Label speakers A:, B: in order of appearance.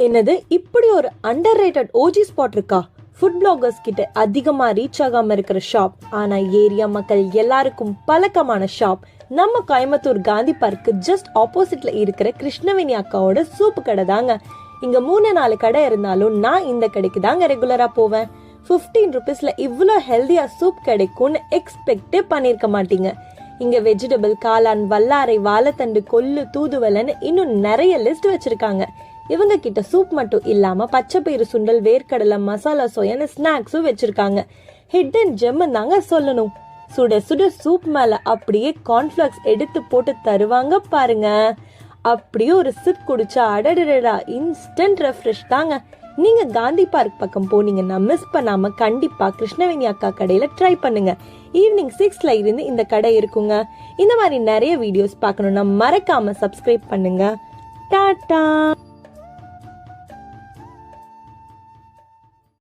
A: என்னது இப்படி ஒரு அண்டர் ரேட்டட் ஓஜி ஸ்பாட் இருக்கா? ஃபுட் பிளாகர்ஸ் கிட்ட அதிகமா ரீச் ஆகாம இருக்கிற ஷாப், ஆனா ஏரியா மக்கள் எல்லாருக்கும் பழக்கமான ஷாப் நம்ம கோயம்புத்தூர் காந்தி பார்க்கு ஜஸ்ட் ஆப்போசிட்ல இருக்கிற கிருஷ்ணவேணி அக்காவோட சூப்பு கடை தாங்க. இங்க 3-4 கடை இருந்தாலும் நான் இந்த கடைக்கு தாங்க ரெகுலரா போவேன். 15 rupeesல இவ்வளோ ஹெல்தியா சூப் கிடைக்கும்னு எக்ஸ்பெக்டே பண்ணிருக்க மாட்டீங்க. இங்க வெஜிடபிள், காளான், வல்லாரை, வாழைத்தண்டு, கொள்ளு, தூதுவளைன்னு இன்னும் நிறைய லிஸ்ட் வச்சிருக்காங்க. இவங்க கிட்ட சூப் மட்டும் இல்லாம பச்சைப்பயிறு சுண்டல், வேர்க்கடலை, மசாலா சோயான்னு ஸ்நாக்ஸும் வச்சிருக்காங்க. ஹிடன் ஜெம் தாங்க சொல்லணும். சுட சுட சூப் மேல அப்படியே கார்ன்ஃபிளக்ஸ் எடுத்து போட்டு தருவாங்க பாருங்க. அப்படியே ஒரு சிப் குடிச்சா அடடடா இன்ஸ்டன்ட் ரெஃப்ரெஷ் தாங்க. நீங்க காந்தி பார்க் பக்கம் போனீங்கன்னா மிஸ் பண்ணாம கண்டிப்பா கிருஷ்ணவேணி அக்கா கடையில ட்ரை பண்ணுங்க. ஈவினிங் 6ல இருந்து இந்த கடை இருக்குங்க. இந்த மாதிரி நிறைய வீடியோஸ் பார்க்கணும்னா மறக்காம சப்ஸ்கிரைப் பண்ணுங்க. டாடா.